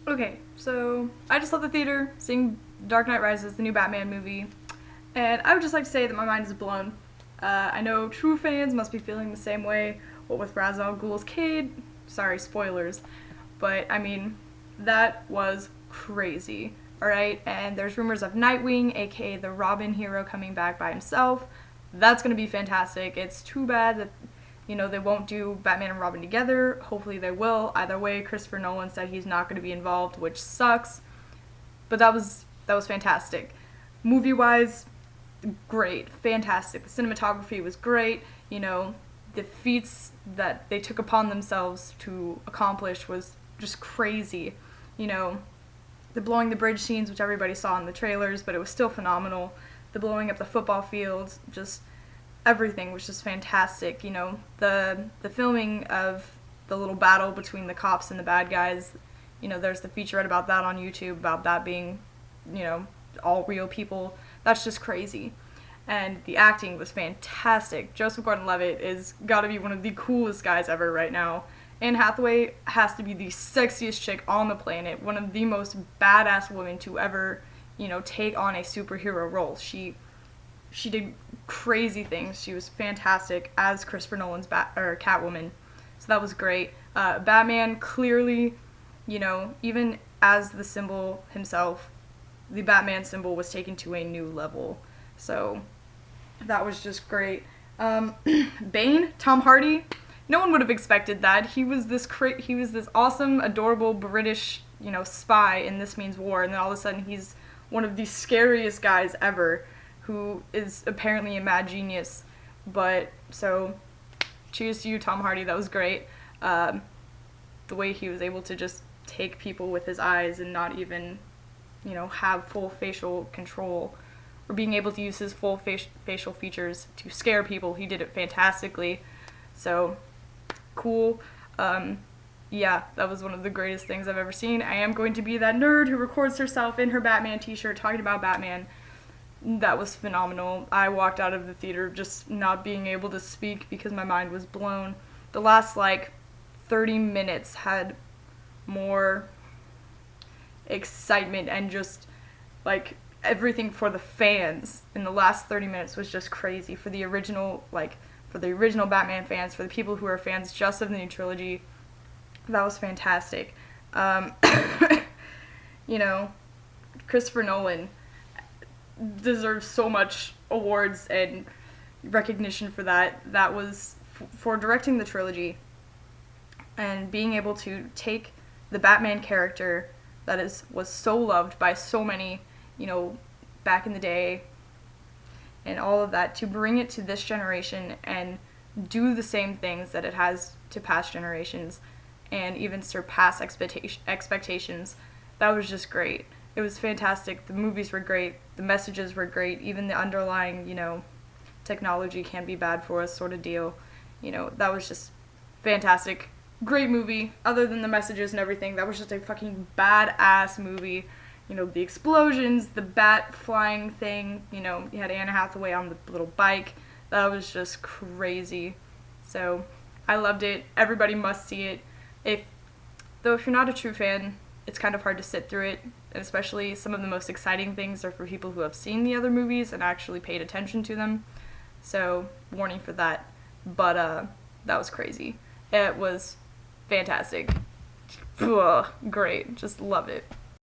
Okay, so I just left the theater seeing Dark Knight Rises, the new Batman movie, and I would just like to say that my mind is blown. I know true fans must be feeling the same way. What with Ra's al Ghul's kid? Sorry, spoilers, but I mean, that was crazy. All right, and there's rumors of Nightwing, aka the Robin hero, coming back by himself. That's gonna be fantastic. It's too bad that they won't do Batman and Robin together. Hopefully they will. Either way, Christopher Nolan said he's not going to be involved, which sucks. But that was fantastic. Movie wise, great, fantastic. The cinematography was great. The feats that they took upon themselves to accomplish was just crazy. You know, the blowing the bridge scenes, which everybody saw in the trailers, but it was still phenomenal. The blowing up the football fields, just everything was just fantastic. The filming of the little battle between the cops and the bad guys. There's the featurette about that on YouTube, about that being, all real people. That's just crazy. And the acting was fantastic. Joseph Gordon-Levitt is got to be one of the coolest guys ever right now. Anne Hathaway has to be the sexiest chick on the planet, one of the most badass women to ever, take on a superhero role. She did crazy things. She was fantastic as Christopher Nolan's Catwoman. So that was great. Batman, clearly, even as the symbol himself, the Batman symbol was taken to a new level. So that was just great. Bane, Tom Hardy, no one would have expected that. He was this awesome, adorable British, spy in This Means War, and then all of a sudden he's one of the scariest guys ever, who is apparently a mad genius. But so, cheers to you, Tom Hardy. That was great. The way he was able to just take people with his eyes and not even, have full facial control, or being able to use his full facial features to scare people. He did it fantastically. So, cool. Yeah, that was one of the greatest things I've ever seen. I am going to be that nerd who records herself in her Batman t-shirt talking about Batman. That was phenomenal. I walked out of the theater just not being able to speak because my mind was blown. The last 30 minutes had more excitement and just everything for the fans. In the last 30 minutes was just crazy for the original Batman fans, for the people who are fans just of the new trilogy. That was fantastic. Christopher Nolan deserves so much awards and recognition for that. That was for directing the trilogy and being able to take the Batman character that was so loved by so many, back in the day, and all of that, to bring it to this generation and do the same things that it has to past generations and even surpass expectations. That was just great. It was fantastic. The movies were great. The messages were great. Even the underlying, technology can be bad for us sort of deal. That was just fantastic. Great movie. Other than the messages and everything, that was just a fucking badass movie. The explosions, the bat flying thing, you had Anne Hathaway on the little bike. That was just crazy. So, I loved it. Everybody must see it. If you're not a true fan, it's kind of hard to sit through it, and especially some of the most exciting things are for people who have seen the other movies and actually paid attention to them. So, warning for that. But that was crazy. It was fantastic. Ugh, great. Just love it.